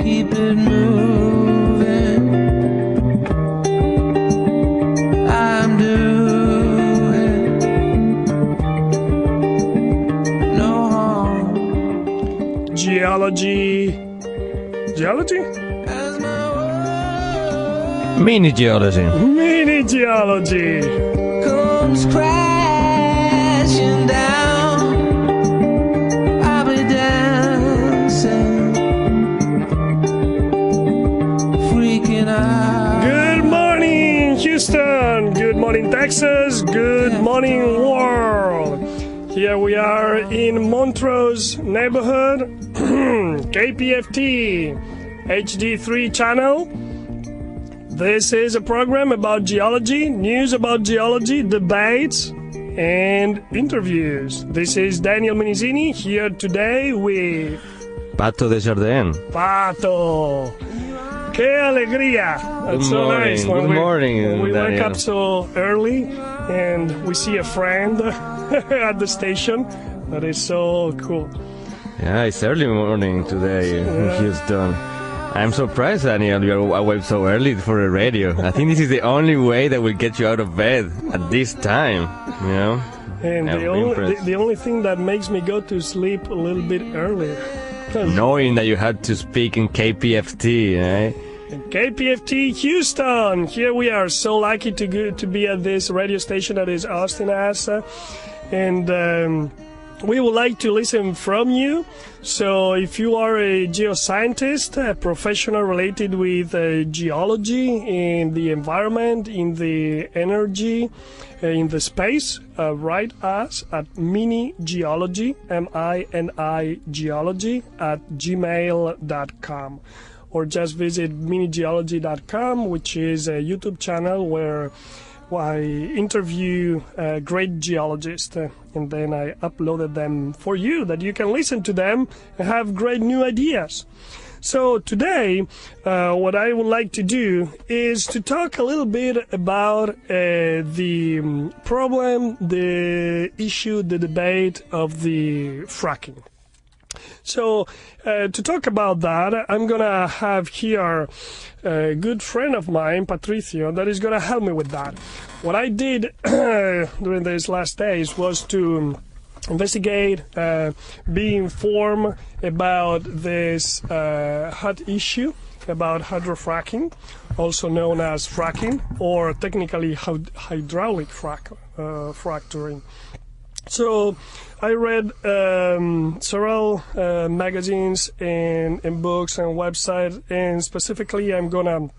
keep it moving. I'm doing no harm. Geology. Geology? Mini geology. Mini geology. Comes crashing down. I'll be dancing, freaking out. Good morning, Houston. Good morning, Texas. Good morning, world. Here we are in Montrose neighborhood, KPFT, HD3 channel. This is a program about geology, news about geology, debates, and interviews. This is Daniel Minizini here today with Pato Desjardins. Pato. ¡Qué alegría! That's so nice. Good morning, when we wake Daniel. up so early and we see a friend at the station. That is so cool. Yeah, it's early morning today in Houston. I'm surprised, Daniel, you're awake so early for a radio. I think this is the only way that will get you out of bed at this time, you know? And I'm the only thing that makes me go to sleep a little bit earlier. Knowing that you had to speak in KPFT, eh? KPFT Houston. Here we are, so lucky to be at this radio station that is Austin Asa, and we would like to listen from you. So if you are a geoscientist, a professional related with geology in the environment, in the energy, in the space, write us at minigeology, MINI geology @gmail.com. Or just visit minigeology.com, which is a YouTube channel where I interview great geologists, and then I uploaded them for you, that you can listen to them and have great new ideas. So today, what I would like to do is to talk a little bit about the problem, the issue, the debate of the fracking. So to talk about that, I'm going to have here a good friend of mine, Patricio, that is going to help me with that. What I did during these last days was to investigate, be informed about this hot issue about hydrofracking, also known as fracking, or technically hydraulic fracturing. So I read several magazines and books and websites, and specifically I'm going to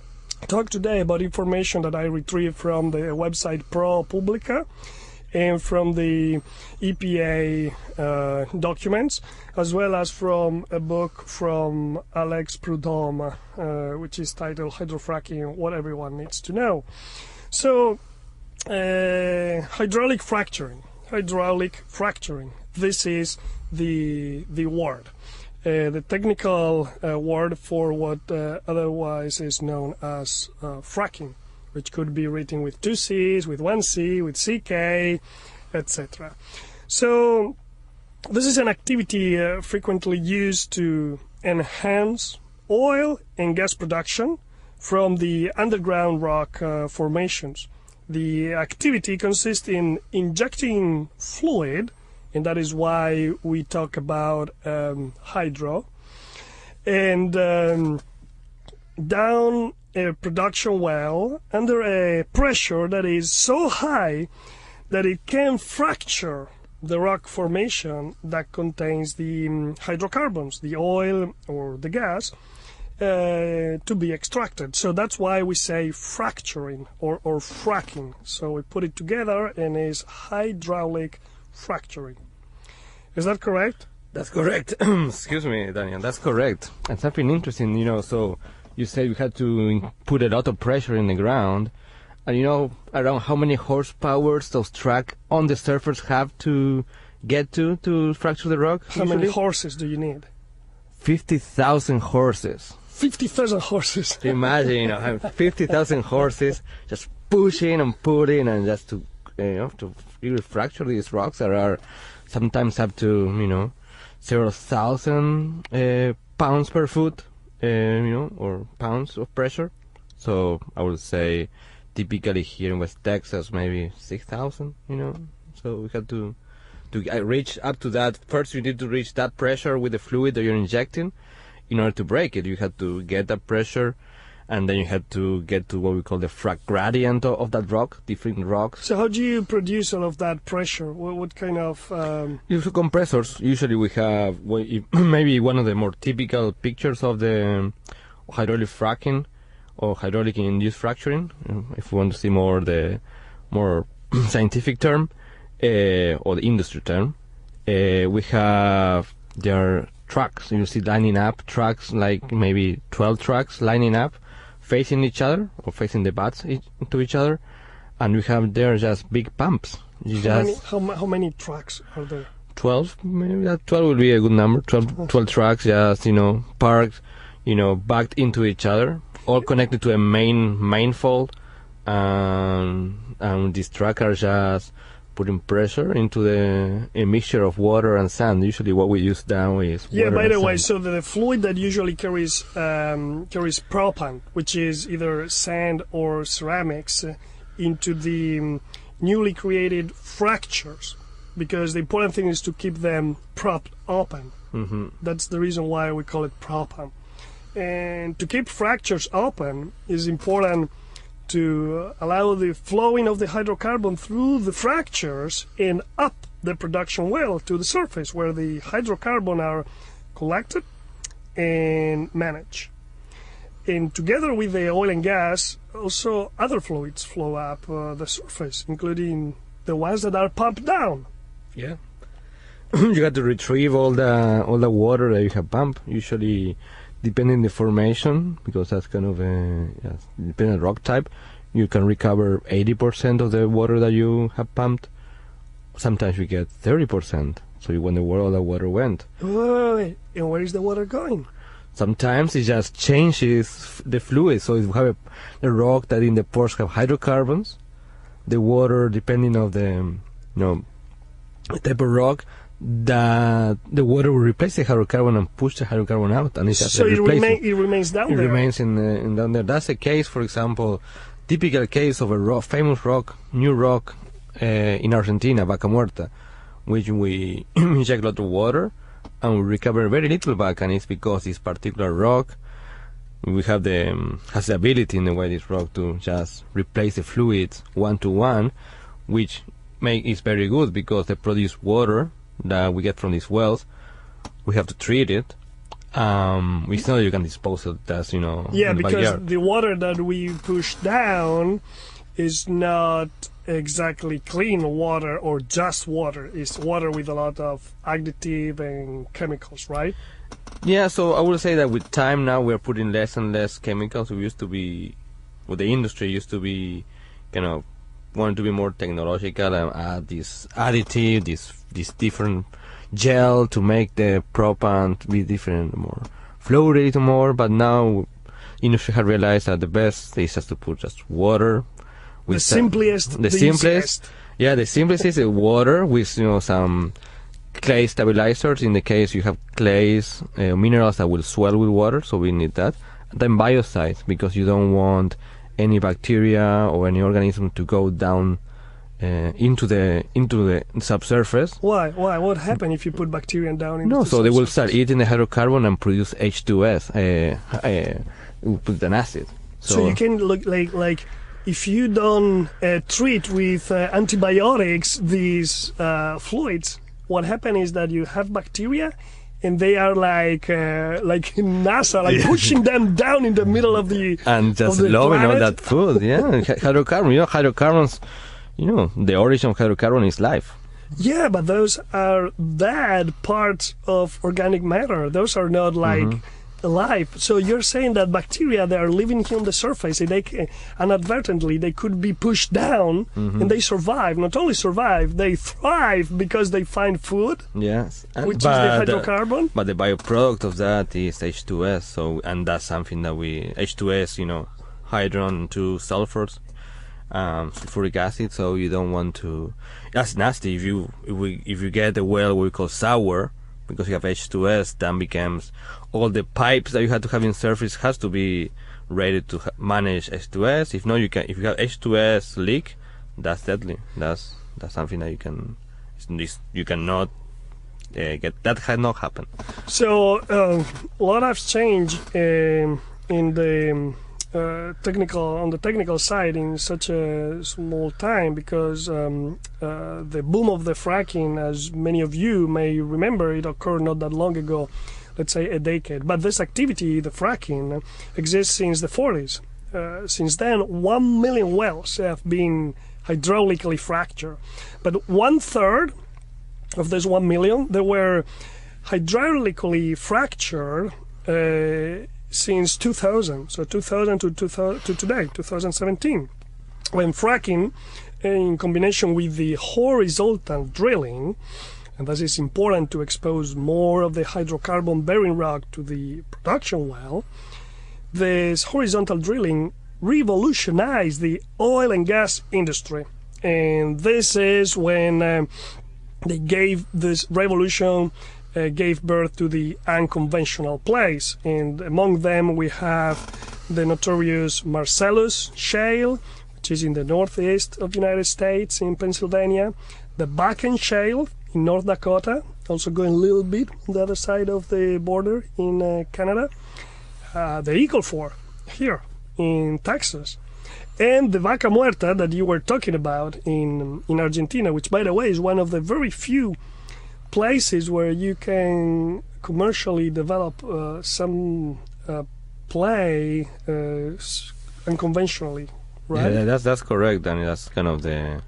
talk today about information that I retrieved from the website ProPublica and from the EPA documents, as well as from a book from Alex Prud'homme, which is titled Hydrofracking, What Everyone Needs to Know. So, hydraulic fracturing. This is the word, the technical word for what otherwise is known as fracking, which could be written with 2 C's, with 1 C, with CK, etc. So this is an activity frequently used to enhance oil and gas production from the underground rock formations. The activity consists in injecting fluid, and that is why we talk about hydro, and down a production well under a pressure that is so high that it can fracture the rock formation that contains the hydrocarbons, the oil or the gas, to be extracted. So that's why we say fracturing or fracking. So we put it together and it's hydraulic fracturing. Is that correct? That's correct. Excuse me, Daniel. That's correct. And something interesting, so you said you had to put a lot of pressure in the ground. And around how many horsepower those trucks on the surface have to get to fracture the rock? How many horses do you need? 50,000 horses. 50,000 horses. Imagine, having 50,000 horses just pushing and pulling, and just to really fracture these rocks that are sometimes up to, several thousand pounds per foot. or pounds of pressure. So I would say typically here in West Texas, maybe 6,000, So we had to reach up to that. First, you need to reach that pressure with the fluid that you're injecting in order to break it. You had to get that pressure, and then you had to get to what we call the frac gradient of that rock, different rocks. So how do you produce all of that pressure? What kind of... Use compressors. Usually we have maybe one of the more typical pictures of the hydraulic fracking or hydraulic induced fracturing, if you want to see the more scientific term, or the industry term. There are trucks. You see lining up trucks, like maybe 12 trucks lining up, facing each other or facing the butts to each other, and we have there just big pumps. How many trucks are there? 12, maybe that 12 would be a good number. 12 trucks just parked, backed into each other, all connected to a main fault, and these trucks are just putting pressure into a mixture of water and sand. Usually what we use now is water. Yeah, by the way, sand. so the fluid that usually carries prud'homme, which is either sand or ceramics, into the newly created fractures, because the important thing is to keep them propped open. Mm-hmm. That's the reason why we call it prud'homme. And to keep fractures open is important to allow the flowing of the hydrocarbon through the fractures and up the production well to the surface, where the hydrocarbon are collected and managed. And together with the oil and gas, also other fluids flow up the surface, including the ones that are pumped down. Yeah. You got to retrieve all the water that you have pumped, usually depending on the formation, because that's kind of depending on rock type. You can recover 80% of the water that you have pumped. Sometimes we get 30%. So you wonder where all the water went. Wait, and where is the water going? Sometimes it just changes the fluid. So if you have a rock that in the pores have hydrocarbons, the water, depending on the type of rock, that the water will replace the hydrocarbon and push the hydrocarbon out, and it's just so it remains down there. It remains in down there. That's a case, for example, typical case of a famous new rock in Argentina, Vaca Muerta, which we inject a lot of water and we recover very little back, and it's because this particular rock has the ability in the way this rock to just replace the fluids 1-to-1, which is very good because they produce water that we get from these wells. We have to treat it. It's not you can dispose of that, Yeah, in the because backyard. the water that we push down is not exactly clean water or just water. It's water with a lot of additive and chemicals, right? Yeah, so I would say that with time now we're putting less and less chemicals. We used to be, the industry used to be kind of wanted to be more technological and add this additive, this different gel to make the propant be different, more flow rate more. But now industry has realized that the best is just to put just water. The simplest. Yeah, the simplest is the water with some clay stabilizers. In the case you have clays, minerals that will swell with water, so we need that. And then biocides, because you don't want any bacteria or any organism to go down into the subsurface. Why? What happens if you put bacteria down into the so they will subsurface? start eating the hydrocarbon and produce H2S, with an acid. So you can look like if you don't treat with antibiotics these fluids, what happens is that you have bacteria, and they are like NASA, pushing them down in the middle of the and just of the loving all planet. that food. Yeah, hydrocarbon. Hydrocarbons. The origin of hydrocarbon is life. Yeah, but those are bad parts of organic matter. Those are not like alive. So you're saying that bacteria, they are living here on the surface, and inadvertently they could be pushed down, and they survive. Not only survive, they thrive because they find food. Yes, Which is the hydrocarbon. But the byproduct of that is H2S. So, and that's something that H2S, hydrogen to sulfurs, sulfuric acid. So you don't want to. That's nasty. If you get a well we call sour, because you have H2S, then becomes all the pipes that you have to have in surface has to be ready to manage H2S. If not, if you have H2S leak, that's deadly. That's something that you cannot get. That had not happened. So a lot has changed in the technical side in such a small time, because the boom of the fracking, as many of you may remember, it occurred not that long ago, let's say a decade. But this activity, the fracking, exists since the 40s. Since then, 1 million wells have been hydraulically fractured. But 1/3 of this 1 million, they were hydraulically fractured since 2000. So 2000 to today, 2017, when fracking, in combination with the horizontal drilling, and this is important to expose more of the hydrocarbon-bearing rock to the production well, this horizontal drilling revolutionized the oil and gas industry. And this is when they gave this revolution, gave birth to the unconventional plays. And among them we have the notorious Marcellus Shale, which is in the northeast of the United States in Pennsylvania, the Bakken Shale in North Dakota, also going a little bit on the other side of the border in Canada, the Eagle Ford here in Texas, and the Vaca Muerta that you were talking about in Argentina, which, by the way, is one of the very few places where you can commercially develop some play unconventionally, right? Yeah, that's correct, and that's kind of the.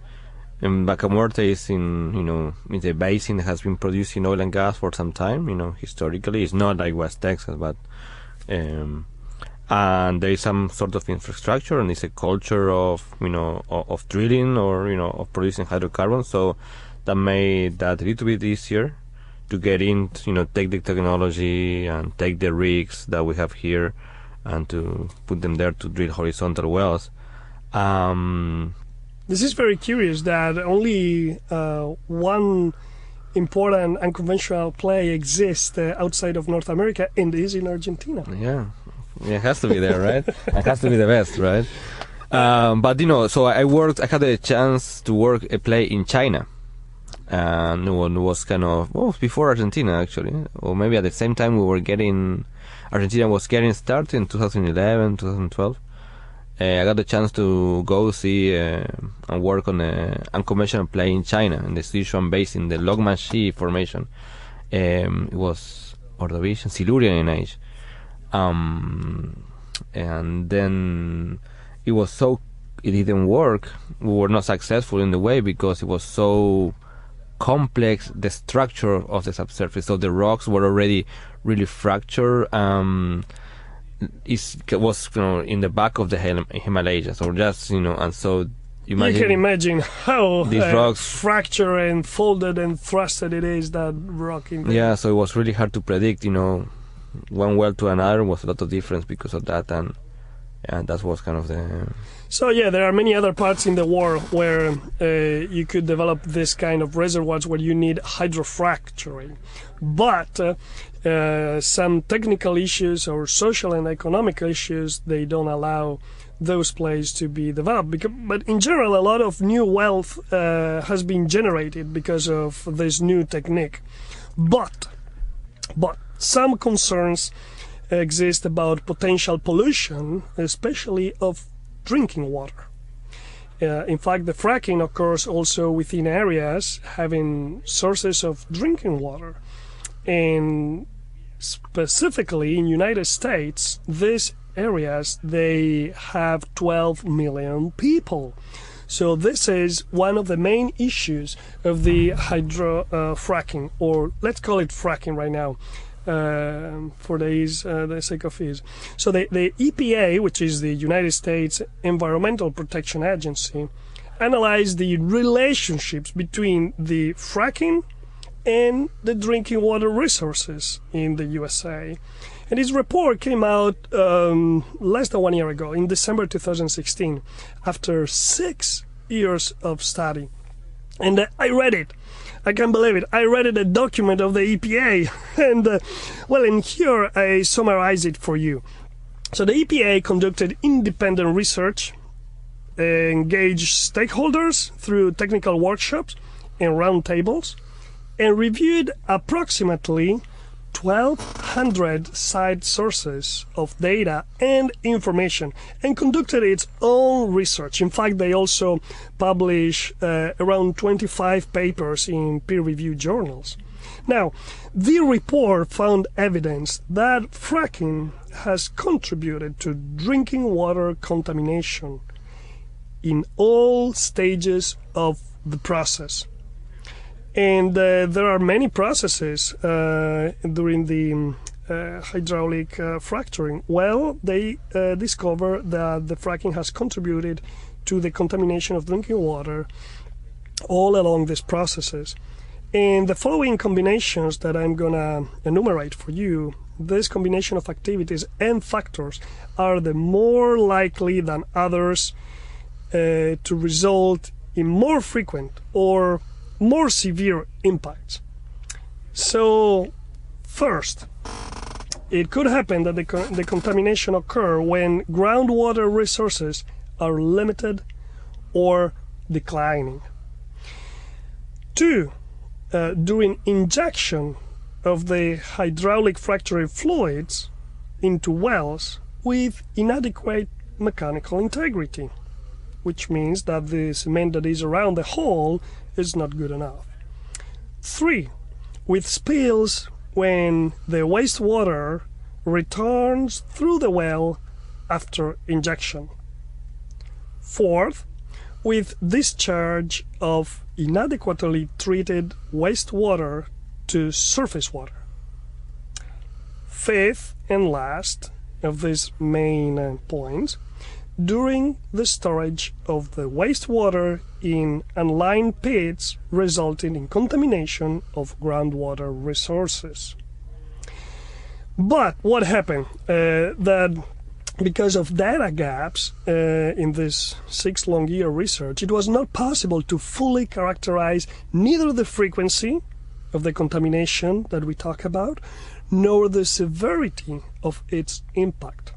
Vaca Muerta is in the basin that has been producing oil and gas for some time. Historically, it's not like West Texas, but and there is some sort of infrastructure, and it's a culture of of drilling or of producing hydrocarbons. So that made that a little bit easier to get in, take the technology and take the rigs that we have here, and to put them there to drill horizontal wells. This is very curious that only one important unconventional play exists outside of North America, and is in Argentina. Yeah, it has to be there, right? It has to be the best, right? But so I had a chance to work a play in China, and it was kind of before Argentina, actually, or maybe at the same time Argentina was getting started in 2011, 2012. I got the chance to go see and work on an unconventional play in China, in the Sichuan Basin, the Longmanxi Formation. It was Ordovician, Silurian in age. And then it didn't work. We were not successful in the way because it was so complex, the structure of the subsurface. So the rocks were already really fractured. It was in the back of the Himalayas, or just and so you can imagine how these rocks fractured and folded and thrusted it is, that rock in there. Yeah, so it was really hard to predict. One well to another was a lot of difference because of that, and that was kind of the. So yeah, there are many other parts in the world where you could develop this kind of reservoirs where you need hydrofracturing, but some technical issues or social and economic issues, they don't allow those plays to be developed. But in general, a lot of new wealth has been generated because of this new technique. But some concerns exist about potential pollution, especially of drinking water. In fact, the fracking occurs also within areas having sources of drinking water. And specifically in United States, these areas, they have 12 million people. So this is one of the main issues of the hydrofracking, or let's call it fracking right now, for the sake of ease. So the EPA, which is the United States Environmental Protection Agency, analyzed the relationships between the fracking and the drinking water resources in the USA. And his report came out less than 1 year ago, in December 2016, after 6 years of study. And I read it. I can't believe it. I read a document of the EPA, and in here I summarize it for you. So the EPA conducted independent research, engaged stakeholders through technical workshops and roundtables, and reviewed approximately 1,200 site sources of data and information, and conducted its own research. In fact, they also publish around 25 papers in peer-reviewed journals. Now, the report found evidence that fracking has contributed to drinking water contamination in all stages of the process. And there are many processes during the hydraulic fracturing. Well, they discover that the fracking has contributed to the contamination of drinking water all along these processes. And the following combinations that I'm going to enumerate for you, this combination of activities and factors are the more likely than others to result in more frequent or more severe impacts. So, first, it could happen that the contamination occur when groundwater resources are limited or declining. 2, during injection of the hydraulic fracturing fluids into wells with inadequate mechanical integrity, which means that the cement that is around the hole is not good enough. 3, with spills when the wastewater returns through the well after injection. 4th, with discharge of inadequately treated wastewater to surface water. 5th and last of these main points, during the storage of the wastewater in unlined pits, resulting in contamination of groundwater resources. But what happened? That because of data gaps in this 6-long-year research, it was not possible to fully characterize neither the frequency of the contamination that we talk about, nor the severity of its impact.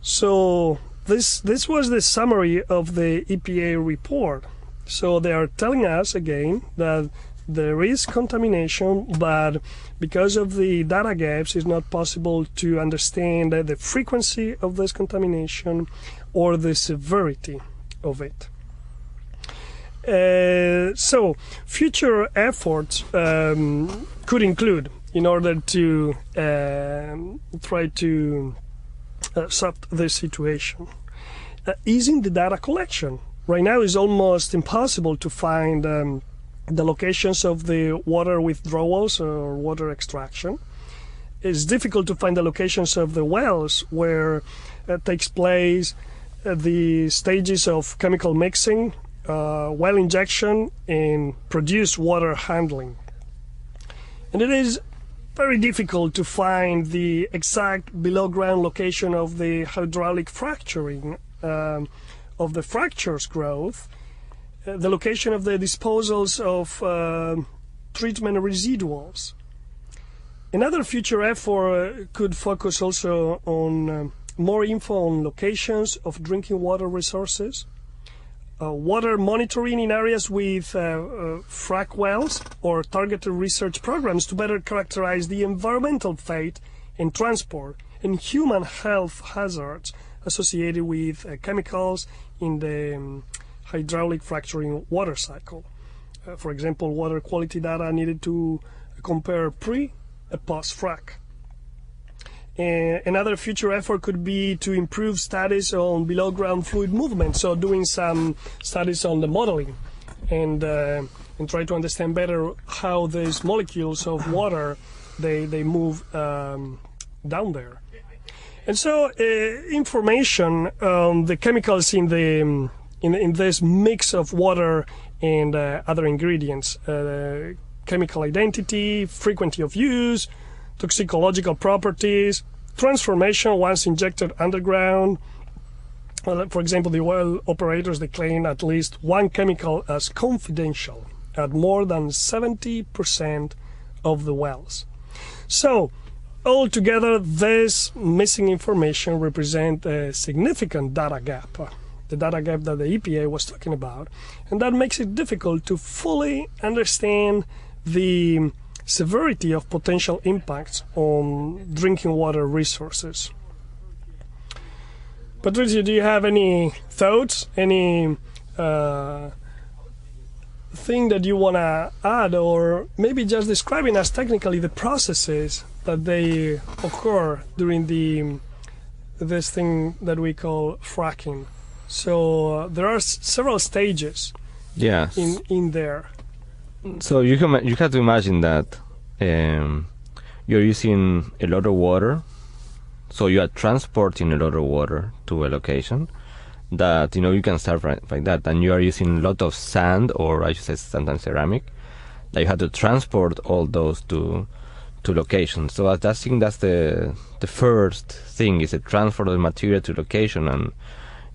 So this was the summary of the EPA report. So they are telling us again that there is contamination, but because of the data gaps, it's not possible to understand the frequency of this contamination or the severity of it. So future efforts could include, in order to try to solve this situation, easing the data collection. Right now it's almost impossible to find the locations of the water withdrawals or water extraction. It's difficult to find the locations of the wells where takes place the stages of chemical mixing, well injection, and produced water handling. And it is very difficult to find the exact below-ground location of the hydraulic fracturing of the fractures growth, the location of the disposals of treatment residuals. Another future effort could focus also on more info on locations of drinking water resources, water monitoring in areas with frack wells, or targeted research programs to better characterize the environmental fate and transport and human health hazards associated with chemicals in the hydraulic fracturing water cycle. For example, water quality data needed to compare pre- and post-frack. Another future effort could be to improve studies on below-ground fluid movement, so doing some studies on the modeling and try to understand better how these molecules of water they move down there. And so information on the chemicals in the in this mix of water and other ingredients, chemical identity, frequency of use, toxicological properties, transformation once injected underground. Well, for example, the well operators, they claim at least one chemical as confidential at more than 70% of the wells. So, altogether, this missing information represents a significant data gap, the data gap that the EPA was talking about, and that makes it difficult to fully understand the severity of potential impacts on drinking water resources. Patricia, do you have any thoughts, any thing that you want to add, or maybe just describing us technically the processes that they occur during this thing that we call fracking? So there are several stages in there. So you have to imagine that you're using a lot of water, so you are transporting a lot of water to a location that you can start like that, and you are using a lot of sand, or I should say sometimes ceramic, that you have to transport all those to locations. So I think that's the first thing, is the transport of the material to location. And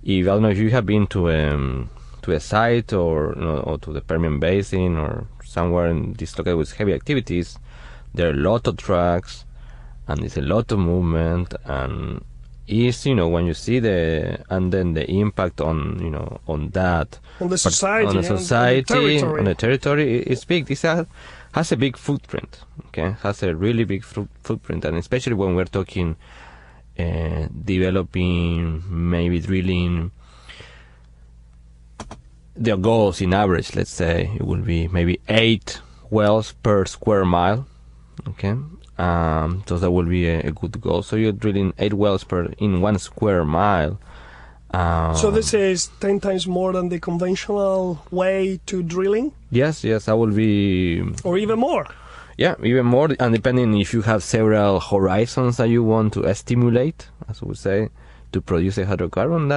if I don't know if you have been to a site or to the Permian Basin or somewhere in dislocated with heavy activities, there are a lot of trucks and it's a lot of movement, and is when you see the impact on that on the society, on the territory, it's big. This has a big footprint. Okay, has a really big footprint, and especially when we're talking developing, maybe drilling. Their goals in average, let's say, it will be maybe 8 wells per square mile. Okay, so that will be a good goal. So you're drilling 8 wells in 1 square mile. So this is 10 times more than the conventional way to drilling? Yes, that will be... Or even more? Yeah, even more, and depending if you have several horizons that you want to stimulate, as we would say, to produce a hydrocarbon,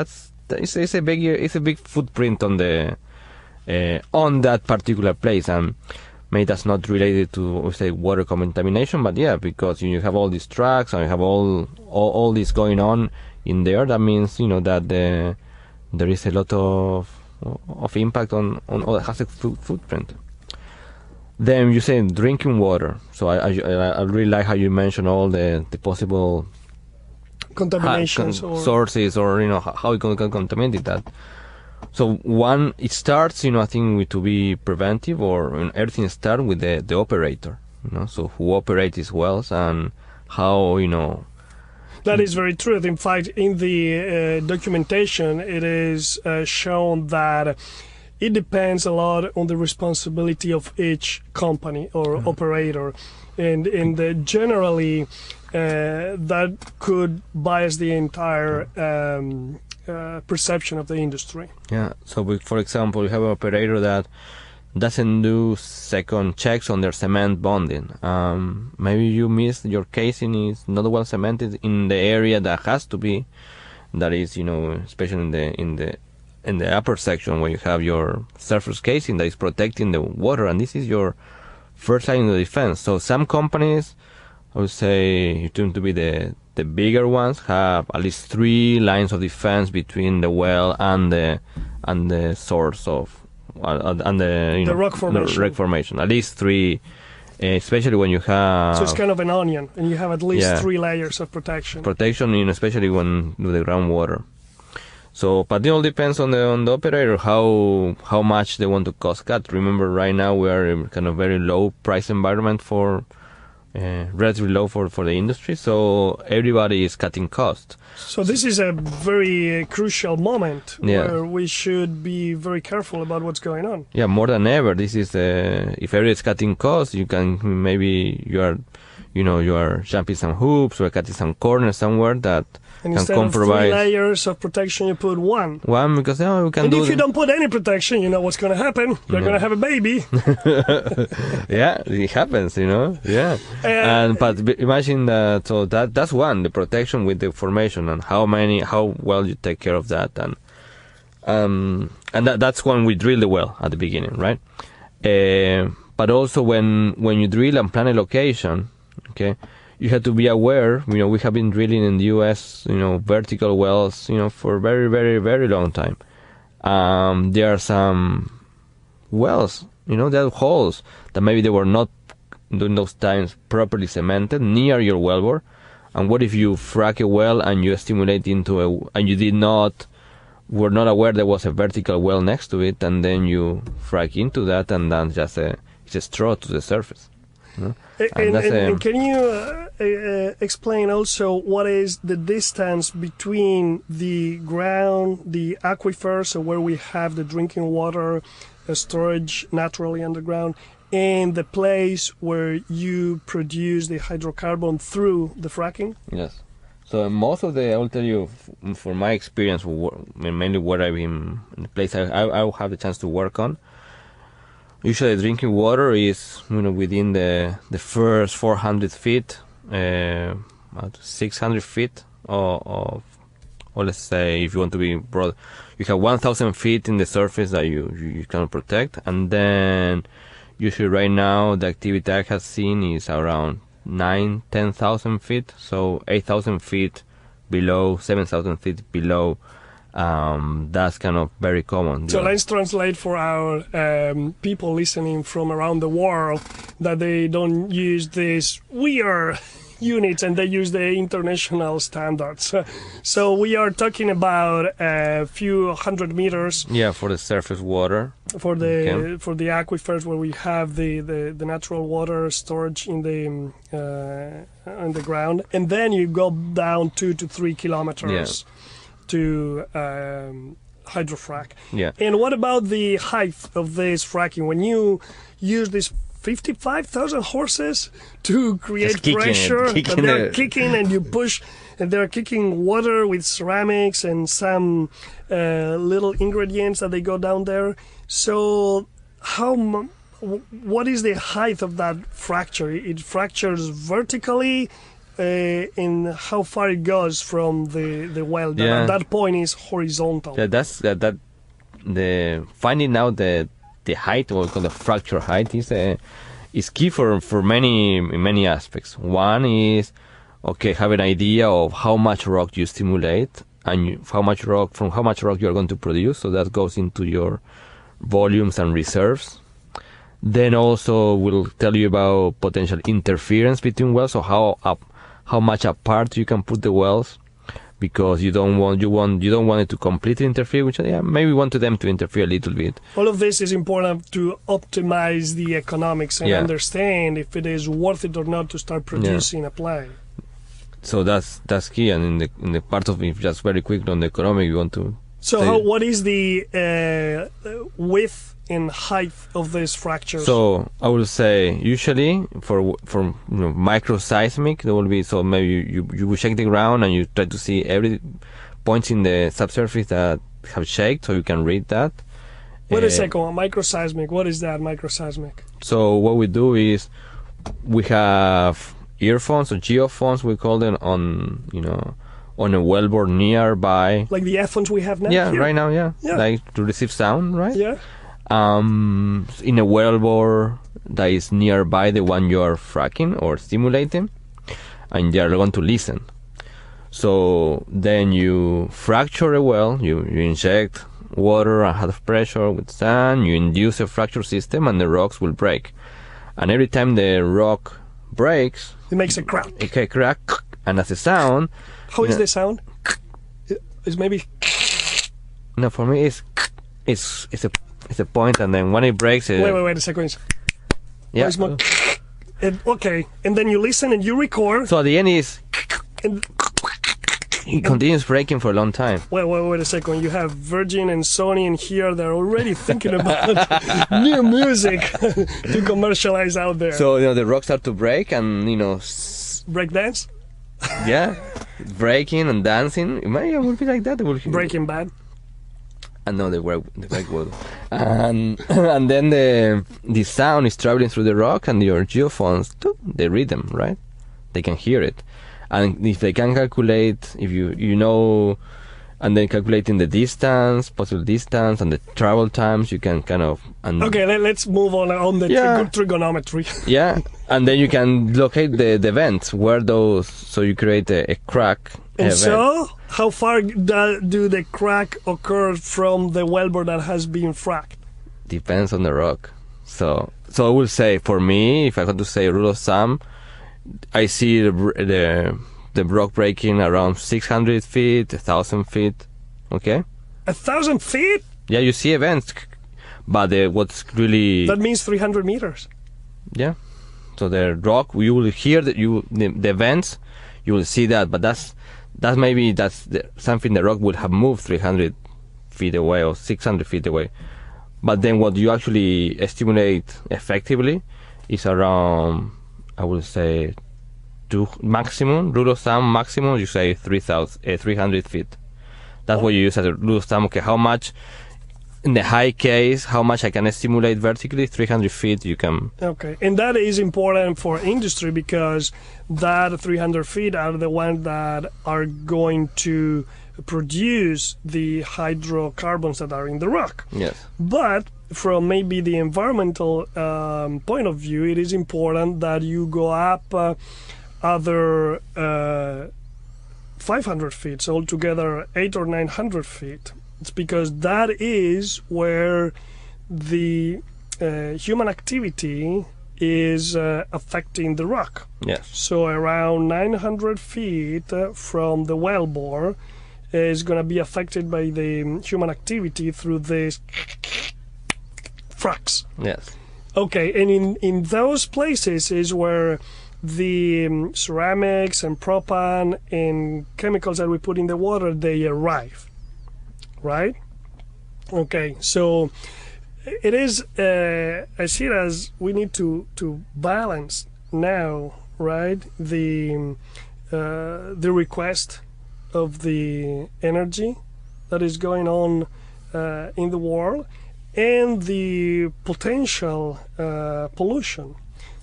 it's a big footprint on that particular place, and maybe that's not related to, say, water contamination, but yeah, because you have all these trucks and you have all this going on in there. That means that there is a lot of impact on all that has a footprint. Then you say drinking water. So I really like how you mentioned all the possible contaminations sources, or how you can contaminate that. So one, it starts I think to be preventive, or everything starts with the operator. So who operates these wells and how That is very true. In fact, in the documentation, it is shown that it depends a lot on the responsibility of each company or operator, and generally that could bias the entire perception of the industry. Yeah. So, for example, you have an operator that doesn't do second checks on their cement bonding. Maybe you missed your casing is not well cemented in the area that has to be. That is, especially in the upper section where you have your surface casing that is protecting the water, and this is your first line of defense. So some companies, I would say, tend to be the bigger ones, have at least 3 lines of defense between the well and the source of and the rock formation. The rock formation. At least 3, especially when you have. So it's kind of an onion, and you have at least 3 layers of protection. Especially when with the groundwater. So, but it all depends on the operator how much they want to cost cut. Remember, right now we are in kind of very low price environment for. Relatively low for the industry, so everybody is cutting costs. So this is a very crucial moment where we should be very careful about what's going on. Yeah, more than ever. This is if everybody is cutting costs, you can you are jumping some hoops or cutting some corners somewhere that and can compromise. Instead of 3 layers of protection, you put 1. One, because we can. And if you don't put any protection, you know what's going to happen. You're going to have a baby. Yeah, it happens, Yeah. But imagine that. So that's one, the protection with the formation, and how well you take care of that, and that's when we drill the well at the beginning, right? But also when you drill and plan a location, okay. You have to be aware, we have been drilling in the U.S., vertical wells, for a very, very, very long time. There are some wells There are holes that maybe they were not during those times properly cemented near your wellbore. And what if you frack a well and you stimulate and you were not aware there was a vertical well next to it, and then you frack into that, and then it's a straw to the surface. And can you explain also what is the distance between the ground, the aquifer, so where we have the drinking water storage naturally underground, and the place where you produce the hydrocarbon through the fracking? Yes. So most of I will tell you, for my experience, mainly where I've been, in the place I will have the chance to work on. Usually, drinking water is within the first 400 feet, 600 feet, or let's say, if you want to be broad, you have 1,000 feet in the surface that you can protect, and then usually right now the activity I have seen is around 10,000 feet, so 8,000 feet below, 7,000 feet below. That's kind of very common. So let's translate for our people listening from around the world that they don't use these weird units and they use the international standards. So we are talking about a few hundred meters. Yeah, for the surface water. For the aquifers where we have the natural water storage in the ground, and then you go down 2 to 3 kilometers. Yeah. To hydrofrack. Yeah. And what about the height of this fracking? When you use these 55,000 horses to create pressure, and they're kicking and you push, and they're kicking water with ceramics and some little ingredients that they go down there. So what is the height of that fracture? It fractures vertically. In how far it goes from the well. Yeah. At that point is horizontal. Yeah, that's the finding out the height, what we call the fracture height, is key for many aspects. One is have an idea of how much rock you stimulate and how much rock you are going to produce. So that goes into your volumes and reserves. Then also we'll tell you about potential interference between wells, so how much apart you can put the wells, because you don't want it to completely interfere, which maybe want them to interfere a little bit. All of this is important to optimize the economics and understand if it is worth it or not to start producing a play. So that's key, and in the part of it, just very quick on the economic, you want to. So what is the width and height of these fractures? So I would say usually for microseismic, there will be, so maybe you will shake the ground and you try to see every point in the subsurface that have shaked, so you can read that. Wait a second, microseismic, what is that, microseismic? So what we do is we have earphones or geophones, we call them, on a wellbore nearby. Like the earphones we have now? Yeah, here? Right now, yeah. Like to receive sound, right? Yeah. In a wellbore that is nearby the one you are fracking or stimulating, and they are going to listen. So then you fracture a well, you inject water and half pressure with sand, you induce a fracture system, and the rocks will break. And every time the rock breaks, it makes a crack. Okay, crack, and as a sound. How is the sound? It's maybe. No, for me it's a point, and then when it breaks, wait a second. Yeah. Okay, and then you listen and you record. So at the end is. It continues breaking for a long time. Wait a second. You have Virgin and Sony in here. They're already thinking about new music to commercialize out there. So the rocks start to break, and break dance. Yeah, breaking and dancing. It would be like that. Breaking Bad. And no, the break wood. And then the sound is traveling through the rock, and your geophones, they read them, right? They can hear it. And if they can calculate, if you know, and then calculating the distance, possible distance, and the travel times, you can kind of. Okay, let's move on the trigonometry. Yeah, and then you can locate the vents where those. So you create a crack. And so, how far do the crack occur from the wellbore that has been fracked? Depends on the rock. So I will say, for me, if I had to say rule of thumb, I see the rock breaking around 600 feet, 1,000 feet. Okay. 1,000 feet? Yeah, you see events, but what's really that means 300 meters. Yeah. So the rock, you will hear the events, you will see that, but that's something the rock would have moved 300 feet away or 600 feet away. But then what you actually estimate effectively is around, I will say, maximum, rule of thumb, maximum, you say 300 feet. That's what you use as a rule of thumb. Okay, how much, in the high case, how much I can stimulate vertically, 300 feet you can. Okay, and that is important for industry because that 300 feet are the ones that are going to produce the hydrocarbons that are in the rock. Yes. But from maybe the environmental point of view, it is important that you go up other 500 feet, so altogether 800 or 900 feet. It's because that is where the human activity is affecting the rock. Yes. So around 900 feet from the wellbore is going to be affected by the human activity through these fracks. Yes. Okay, and in those places is where the ceramics and propan and chemicals that we put in the water, they arrive, right? Okay, so it is, I see it as we need to balance now, right, the request of the energy that is going on in the world and the potential pollution.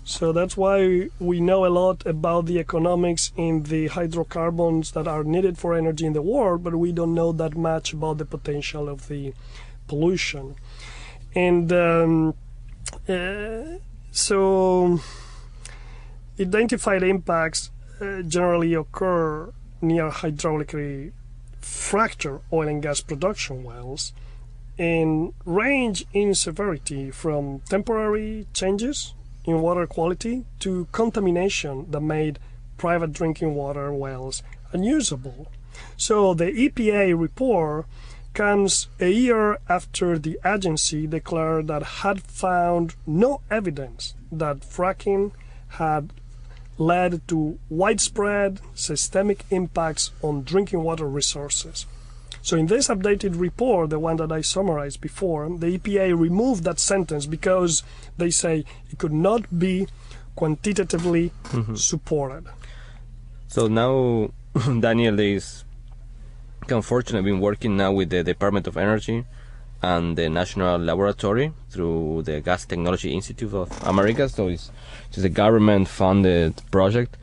So that's why we know a lot about the economics in the hydrocarbons that are needed for energy in the world, but we don't know that much about the potential of the pollution. And so identified impacts generally occur near hydraulically fractured oil and gas production wells and range in severity from temporary changes in water quality to contamination that made private drinking water wells unusable. So the EPA report comes a year after the agency declared that had found no evidence that fracking had led to widespread systemic impacts on drinking water resources. So in this updated report, the one that I summarized before, the EPA removed that sentence because they say it could not be quantitatively supported. So now, Daniel is unfortunately been working now with the Department of Energy and the National Laboratory through the Gas Technology Institute of America. So it's a government-funded project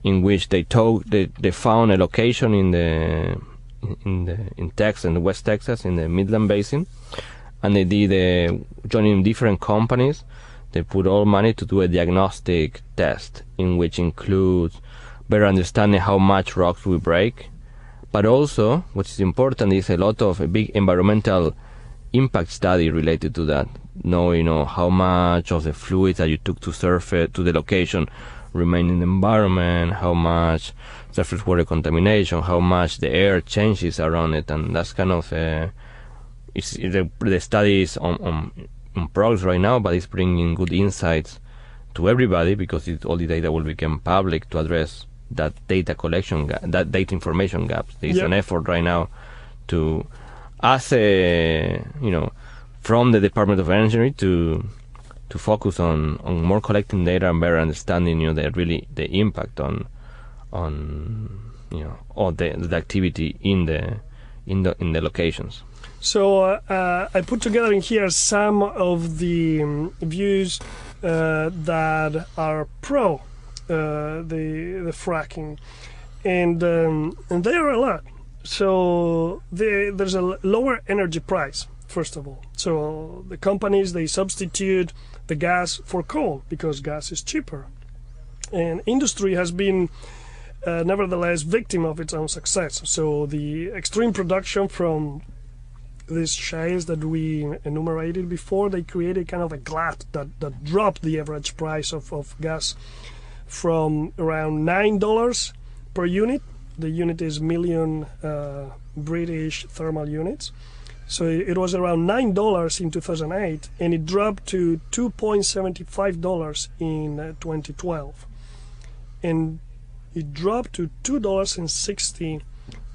in which they found a location in Texas, in West Texas, in the Midland Basin, and they did joining different companies. They put all money to do a diagnostic test, in which includes better understanding how much rocks we break, but also, what is important, is a lot of a big environmental impact study related to that. Knowing how much of the fluids that you took to surface to the location remain in the environment, how much surface water contamination, how much the air changes around it, and that's kind of the study is on progress right now, but it's bringing good insights to everybody because all the data will become public to address that data collection, that data information gaps. There's an effort right now to, as from the Department of Energy to focus on more collecting data and better understanding, the impact on all the activity in the locations. So I put together in here some of the views that are pro the fracking, and there are a lot. So there's a lower energy price, first of all. So the companies, they substitute the gas for coal because gas is cheaper. And industry has been nevertheless victim of its own success. So the extreme production from these shales that we enumerated before, they created kind of a glut that dropped the average price of gas from around $9 per unit. The unit is million British thermal units. So it was around $9 in 2008, and it dropped to $2.75 in 2012. And it dropped to $2.60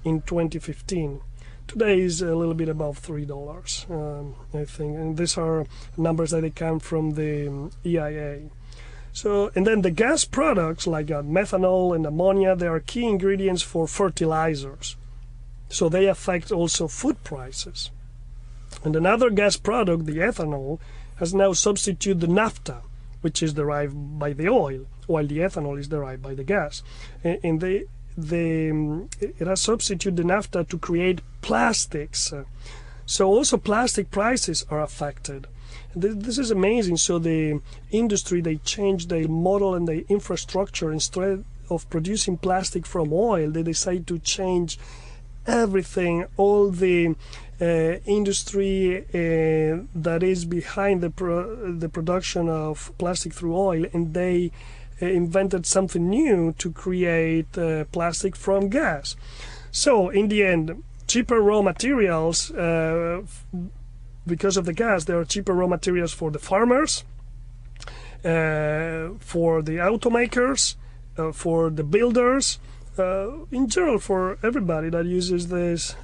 in 2015. Today is a little bit above $3, I think. And these are numbers that they come from the EIA. So, and then the gas products like methanol and ammonia, they are key ingredients for fertilizers. So they affect also food prices. And another gas product, the ethanol, has now substituted the naphtha, which is derived by the oil, while the ethanol is derived by the gas. And it has substituted the naphtha to create plastics. So also plastic prices are affected. This is amazing. So the industry, they changed their model and their infrastructure. Instead of producing plastic from oil, they decide to change everything, all the industry that is behind the production of plastic through oil, and they invented something new to create plastic from gas. So in the end, cheaper raw materials, because of the gas, there are cheaper raw materials for the farmers, for the automakers, for the builders, in general for everybody that uses these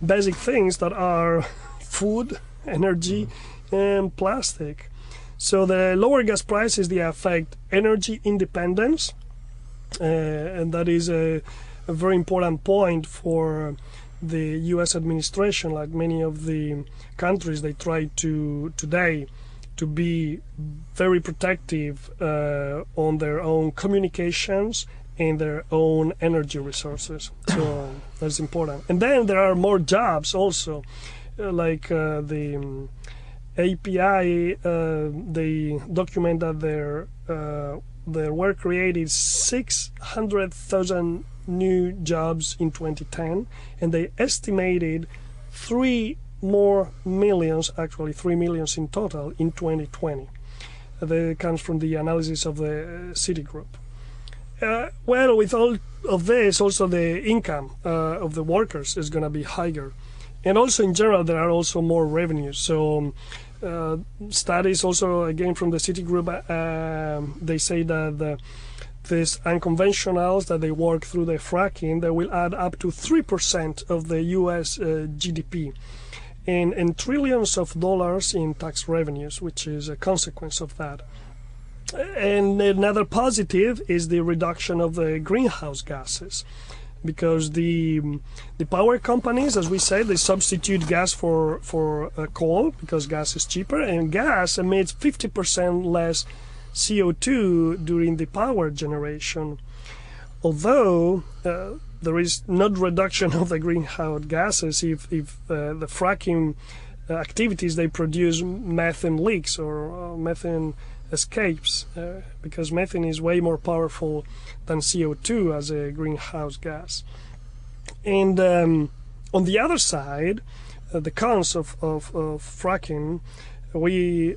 basic things that are food, energy, and plastic. So the lower gas prices, they affect energy independence, and that is a very important point for the U.S. administration. Like many of the countries, they try to today to be very protective on their own communications and their own energy resources. So that's important. And then there are more jobs also, like the API, they document that there were created 600,000 new jobs in 2010, and they estimated 3 million in total in 2020. That comes from the analysis of the Citigroup. Well, with all of this, also the income of the workers is going to be higher. And also in general, there are also more revenues. So studies also, again, from the Citigroup, they say that these unconventionals that they work through the fracking, they will add up to 3% of the U.S. GDP and trillions of dollars in tax revenues, which is a consequence of that. And another positive is the reduction of the greenhouse gases, because the power companies, as we said, they substitute gas for coal because gas is cheaper, and gas emits 50% less CO2 during the power generation. Although there is not reduction of the greenhouse gases if the fracking activities, they produce methane leaks or methane escapes, because methane is way more powerful than CO2 as a greenhouse gas. And on the other side, the cons of fracking, we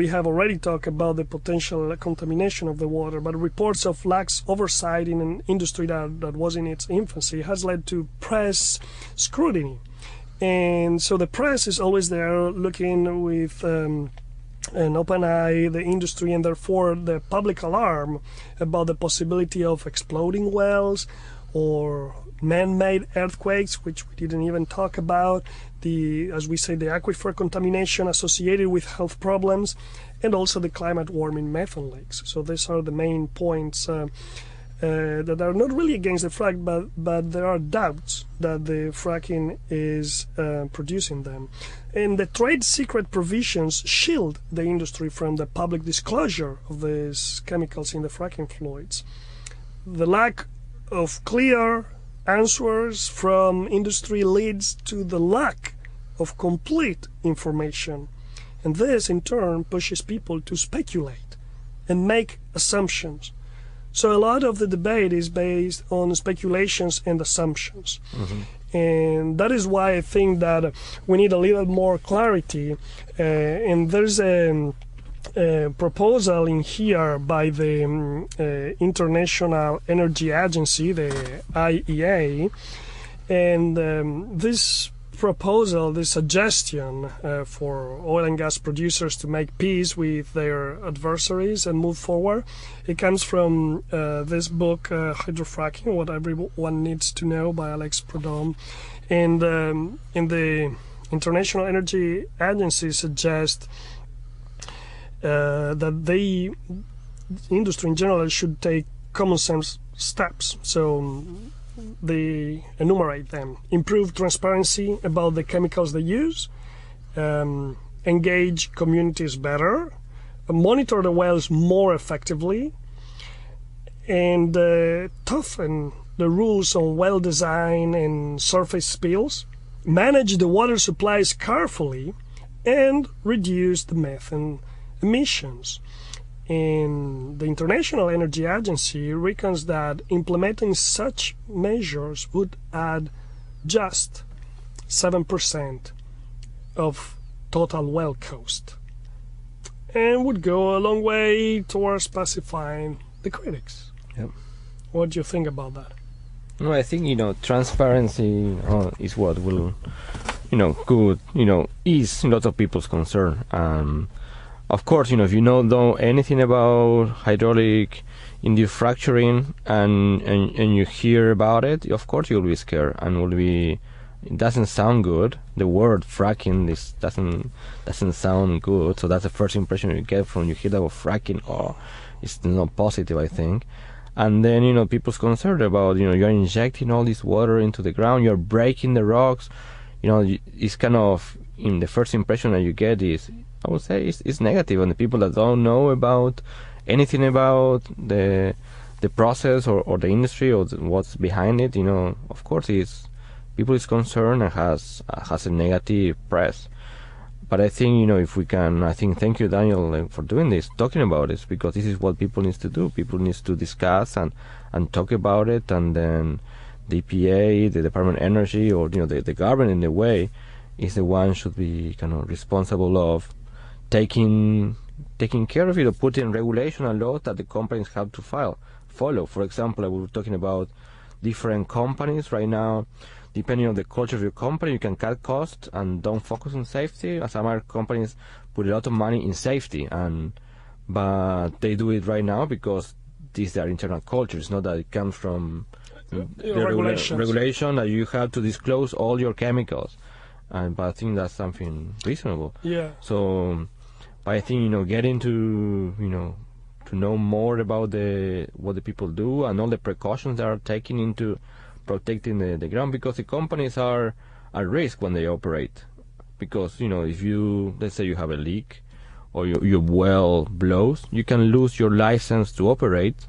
have already talked about the potential contamination of the water, but reports of lax oversight in an industry that was in its infancy has led to press scrutiny. And so the press is always there looking with an open eye, the industry, and therefore the public alarm about the possibility of exploding wells or man-made earthquakes, which we didn't even talk about, as we say, the aquifer contamination associated with health problems, and also the climate warming methane leaks. So these are the main points that are not really against the frack, but there are doubts that the fracking is producing them. And the trade secret provisions shield the industry from the public disclosure of these chemicals in the fracking fluids. The lack of clear answers from industry leads to the lack of complete information. And this, in turn, pushes people to speculate and make assumptions. So a lot of the debate is based on speculations and assumptions. Mm-hmm. And that is why I think that we need a little more clarity. And there's a proposal in here by the International Energy Agency, the IEA, and this proposal, this suggestion for oil and gas producers to make peace with their adversaries and move forward, it comes from this book, Hydrofracking, What Everyone Needs to Know by Prud'homme. And in the International Energy Agency suggests that the industry in general should take common sense steps. So they enumerate them: improve transparency about the chemicals they use, engage communities better, monitor the wells more effectively, and toughen the rules on well design and surface spills, manage the water supplies carefully, and reduce the methane emissions. And the International Energy Agency reckons that implementing such measures would add just 7% of total well cost, and would go a long way towards pacifying the critics. Yep. What do you think about that? No, I think, transparency is what will, could, ease lots of people's concern. Of course, if you don't know anything about hydraulic induced fracturing and you hear about it, of course you'll be scared and it doesn't sound good. The word fracking doesn't sound good, so that's the first impression you get from you hear about fracking. Oh, it's not positive, I think. And then, people's concerned about, you're injecting all this water into the ground, you're breaking the rocks. It's kind of, in the first impression that you get is, I would say, it's negative. And the people that don't know about anything about the process or the industry or what's behind it, of course, people is concerned and has a negative press. But I think, if we can, thank you, Daniel, for doing this, talking about this, because this is what people need to do. People need to discuss and talk about it, and then the EPA, the Department of Energy, or the government in a way, is the one should be kind of responsible of taking care of it, or putting regulation and laws that the companies have to follow. For example, we were talking about different companies right now. Depending on the culture of your company, you can cut costs and don't focus on safety. Some other companies put a lot of money in safety, but they do it right now because these are internal culture. It's not that it comes from the regulation that you have to disclose all your chemicals. But I think that's something reasonable. Yeah. So, but I think getting to to know more about what the people do and all the precautions that are taken into protecting the ground, because the companies are at risk when they operate. Because if let's say you have a leak or your well blows, you can lose your license to operate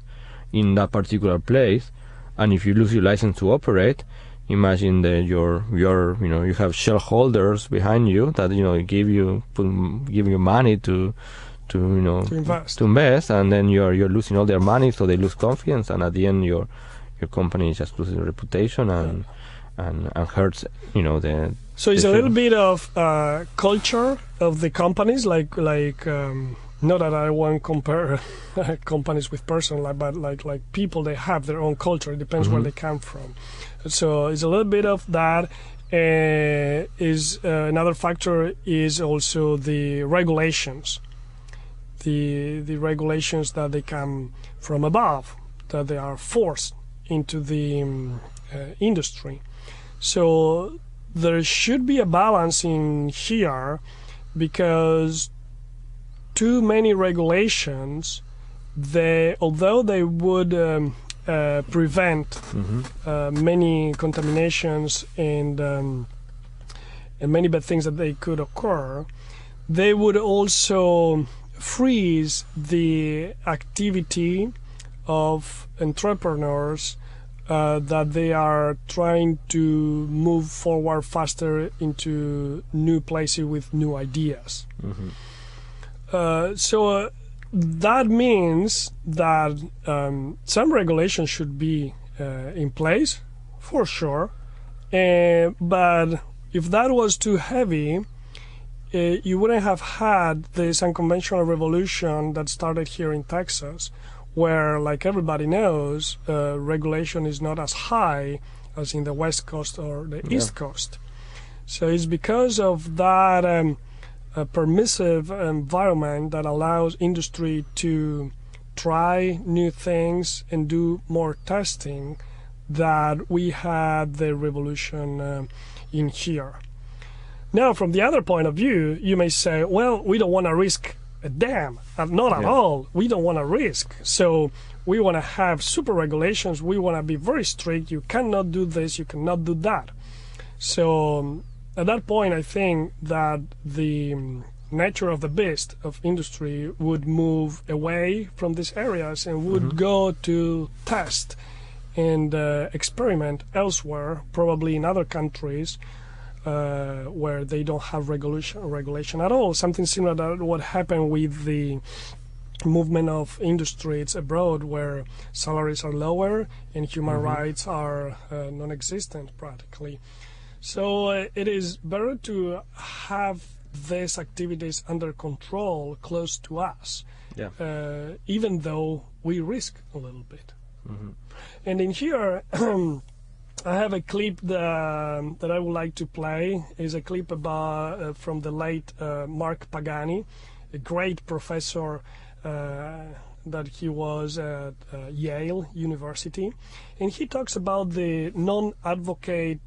in that particular place. And if you lose your license to operate, imagine that you have shareholders behind you that give you money to invest, and then you're losing all their money, so they lose confidence, and at the end your company just loses reputation and hurts So it's a little bit of culture of the companies, like not that I want to compare companies with person, but like people, they have their own culture. It depends where they come from. So it's a little bit of that. Is another factor is also the regulations. The regulations that they come from above, that they are forced into the industry. So there should be a balance in here, because too many regulations, although they would prevent many contaminations and many bad things that they could occur, they would also freeze the activity of entrepreneurs that they are trying to move forward faster into new places with new ideas. So that means that some regulations should be in place, for sure, But if that was too heavy, you wouldn't have had this unconventional revolution that started here in Texas, where, like everybody knows, regulation is not as high as in the West Coast or the East Coast. So it's because of that permissive environment that allows industry to try new things and do more testing that we had the revolution in here. Now, from the other point of view, you may say, well, we don't want to risk a dam. Not at all. We don't want to risk. So we want to have super regulations. We want to be very strict. You cannot do this. You cannot do that. So at that point, I think that the nature of the beast of industry would move away from these areas and would go to test and experiment elsewhere, probably in other countries where they don't have regulation at all. Something similar to what happened with the movement of industries abroad, where salaries are lower and human rights are non-existent practically. So it is better to have these activities under control close to us, even though we risk a little bit. And in here, I have a clip that I would like to play. It's a clip about from the late Mark Pagani, a great professor that he was at Yale University, and he talks about the non-advocate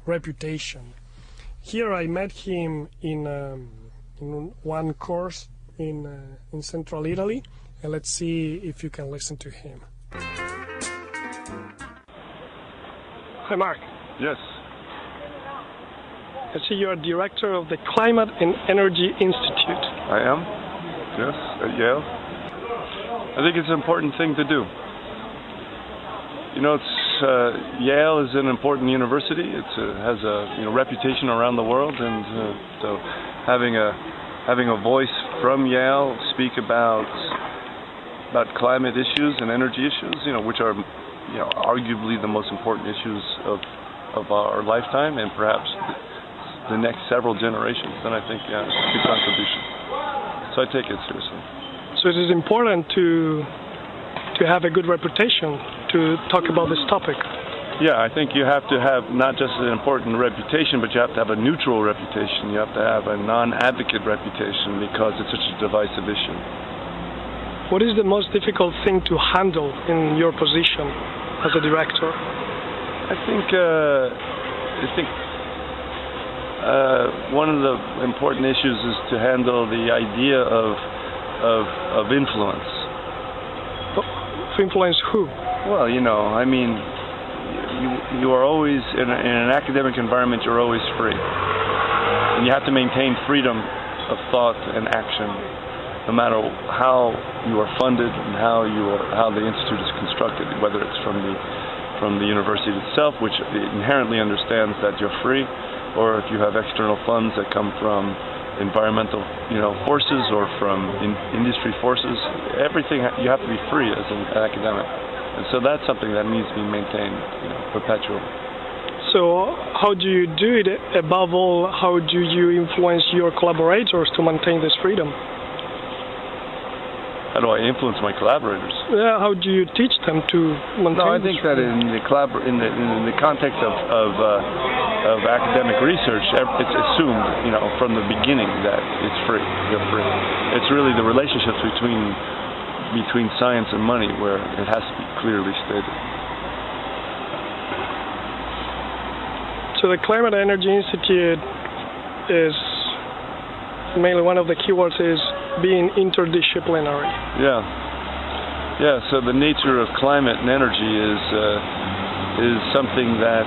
reputation. Here I met him in one course in central Italy, and let's see if you can listen to him. Hi, Mark. Yes. I see you're director of the Climate and Energy Institute. I am. Yes, at Yale. I think it's an important thing to do. You know, Yale is an important university. It has a reputation around the world, and so having a voice from Yale speak about climate issues and energy issues, which are arguably the most important issues of our lifetime and perhaps the next several generations, then I think it's a good contribution. So I take it seriously. So it is important to have a good reputation to talk about this topic. Yeah, I think you have to have not just an important reputation, but you have to have a neutral reputation. You have to have a non-advocate reputation because it's such a divisive issue. What is the most difficult thing to handle in your position as a director? I think one of the important issues is to handle the idea of influence. To influence who? Well, you are always in an academic environment. You're always free, and you have to maintain freedom of thought and action, no matter how you are funded and how the institute is constructed, whether it's from the university itself, which inherently understands that you're free, or if you have external funds that come from environmental forces or from industry forces. Everything you have to be free as an academic, and so that's something that needs to be maintained perpetually. So how do you do it? Above all, how do you influence your collaborators to maintain this freedom? How do I influence my collaborators? Yeah, how do you teach them to maintain? No, I think that in the context of academic research, it's assumed, from the beginning that it's free. You're free. It's really the relationships between science and money where it has to be clearly stated. So the Climate Energy Institute is mainly one of the keywords is being interdisciplinary. Yeah. So the nature of climate and energy is something that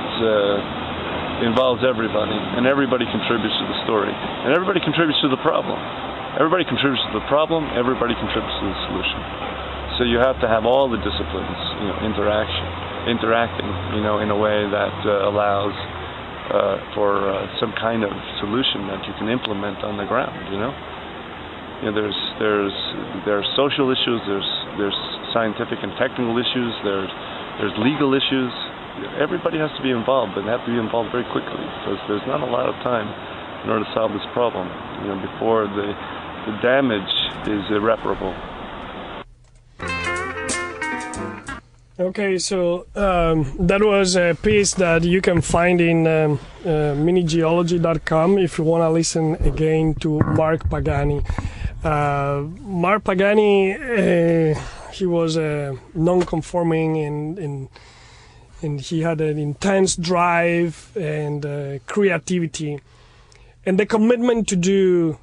involves everybody, and everybody contributes to the story, and everybody contributes to the problem. Everybody contributes to the problem. Everybody contributes to the solution. So you have to have all the disciplines, interacting, in a way that allows for some kind of solution that you can implement on the ground. There's social issues, there's scientific and technical issues, there's legal issues, everybody has to be involved, but they have to be involved very quickly because there's not a lot of time in order to solve this problem, before the damage is irreparable. Okay, so that was a piece that you can find in minigeology.com if you want to listen again to Mark Pagani. Mark Pagani, he was non-conforming and he had an intense drive and creativity and the commitment to do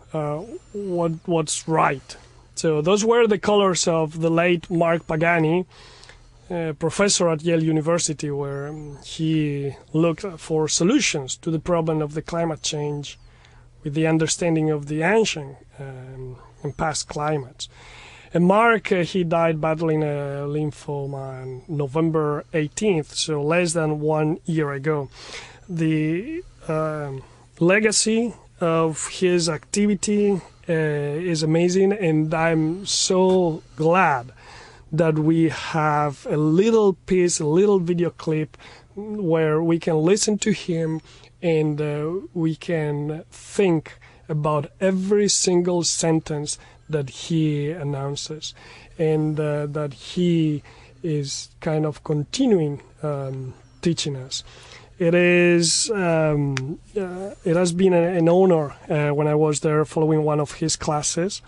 what's right. So those were the colors of the late Mark Pagani, professor at Yale University, where he looked for solutions to the problem of the climate change with the understanding of the ancient and past climates. And Mark, he died battling a lymphoma on November 18th, so less than 1 year ago. The legacy of his activity is amazing, and I'm so glad that we have a little piece, a little video clip where we can listen to him and we can think about every single sentence that he announces, and that he is kind of continuing teaching us. It has been an honor when I was there following one of his classes,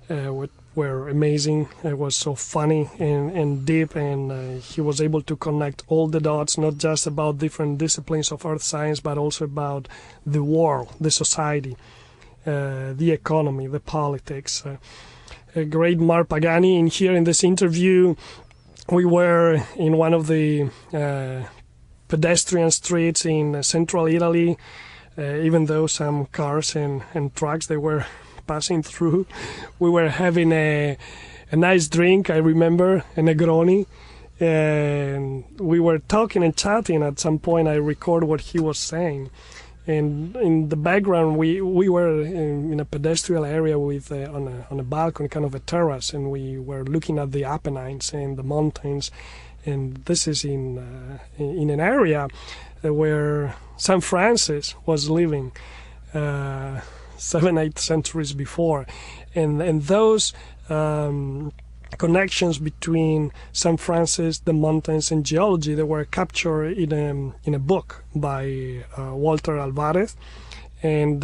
were amazing. It was so funny and deep, and he was able to connect all the dots, not just about different disciplines of earth science, but also about the world, the society, the economy, the politics. A great Mark Pagani. And here in this interview, we were in one of the pedestrian streets in central Italy, even though some cars and trucks, they were passing through. We were having a nice drink, I remember, a Negroni, and we were talking and chatting. At some point I record what he was saying, and in the background we were in a pedestrian area with on a balcony, kind of a terrace, and we were looking at the Apennines and the mountains. And this is in an area where St. Francis was living 7-8 centuries before, and those connections between St. Francis, the mountains, and geology, they were captured in a book by Walter Alvarez, and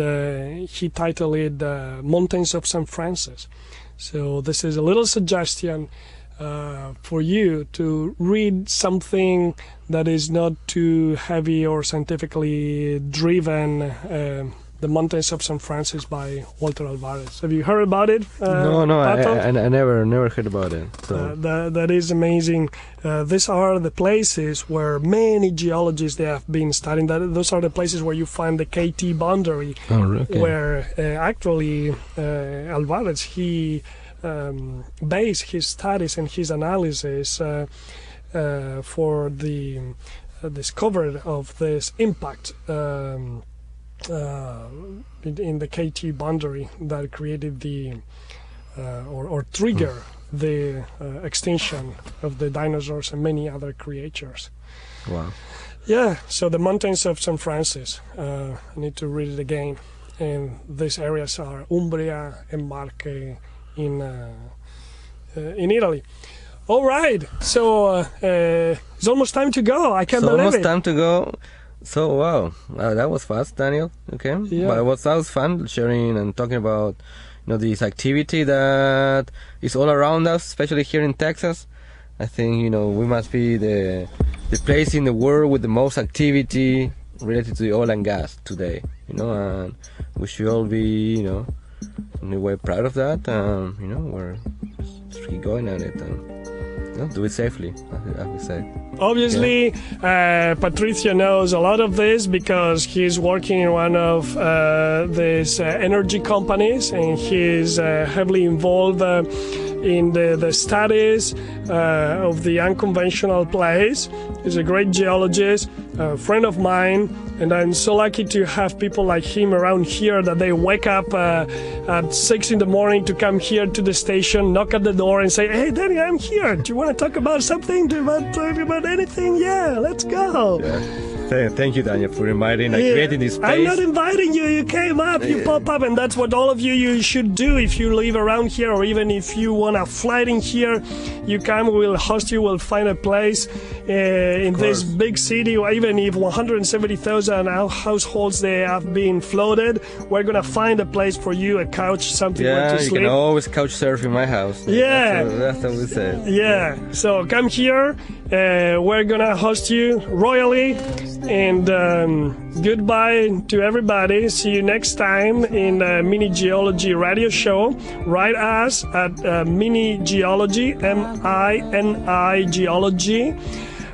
he titled it Mountains of St. Francis. So this is a little suggestion for you to read something that is not too heavy or scientifically driven. The Mountains of St. Francis by Walter Alvarez. Have you heard about it? No, I never heard about it. So. That is amazing. These are the places where many geologists they have been studying. Those are the places where you find the KT boundary, where actually Alvarez he based his studies and his analysis for the discovery of this impact. In the KT boundary that created the or trigger the extinction of the dinosaurs and many other creatures. Wow. Yeah, so the Mountains of St. Francis. I need to read it again. And these areas are Umbria and Marche in Italy. All right, so it's almost time to go. I can't believe it. Almost time to go. So wow, that was fast, Daniel. Okay, yeah. But that was fun sharing and talking about this activity that is all around us, especially here in Texas. I think we must be the place in the world with the most activity related to the oil and gas today. And we should all be in a way proud of that. We're just keep going at it. Do it safely, I would say. Obviously, Patricio knows a lot of this because he's working in one of these energy companies, and he's heavily involved in the studies of the unconventional place. He's a great geologist, a friend of mine, and I'm so lucky to have people like him around here that they wake up at 6 in the morning to come here to the station, knock at the door and say, "Hey, Danny, I'm here. Do you want to talk about something? Do you want to talk about anything? Yeah, let's go." Yeah. Thank you, Daniel, for inviting and creating this space. I'm not inviting you. You came up, you pop up, and that's what all of you should do if you live around here, or even if you want to fly in here, you come, we'll host you, we'll find a place in this big city, or even if 170,000 households they have been flooded, we're going to find a place for you, a couch, something where to sleep. Yeah, you can always couch surf in my house. Yeah. That's what we said. Yeah, so come here. We're going to host you royally. And goodbye to everybody. See you next time in Mini Geology radio show. Write us at Mini Geology, MINI Geology,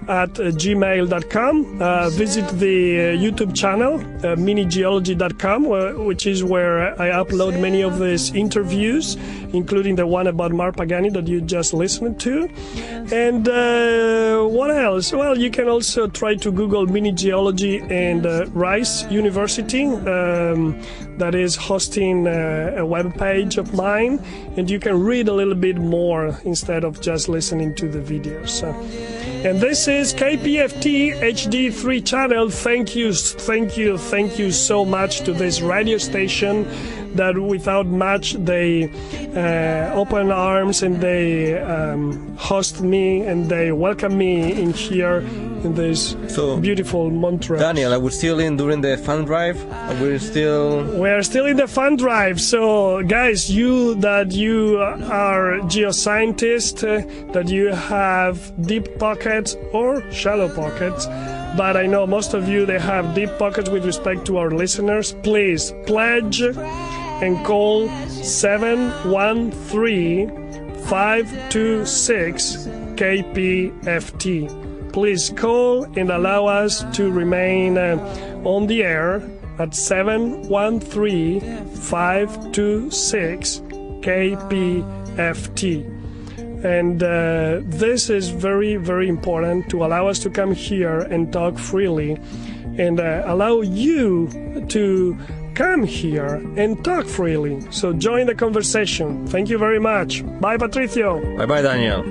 at gmail.com. Visit the YouTube channel, minigeology.com, which is where I upload many of these interviews, including the one about Mark Pagani that you just listened to. And what else? Well, you can also try to Google Mini Geology and Rice University that is hosting a web page of mine, and you can read a little bit more instead of just listening to the videos. And this is KPFT HD3 channel. Thank you so much to this radio station that without much they open arms and they host me and they welcome me in here in this beautiful Montreal. Daniel, are we still in during the fund drive? We're still in the fund drive. So guys, you are geoscientists, that you have deep pockets or shallow pockets, but I know most of you they have deep pockets with respect to our listeners. Please pledge and call 713-526-KPFT. Please call and allow us to remain on the air at 713-526-KPFT. And this is very, very important to allow us to come here and talk freely and allow you to come here and talk freely. So join the conversation. Thank you very much. Bye, Patricio. Bye-bye, Daniel.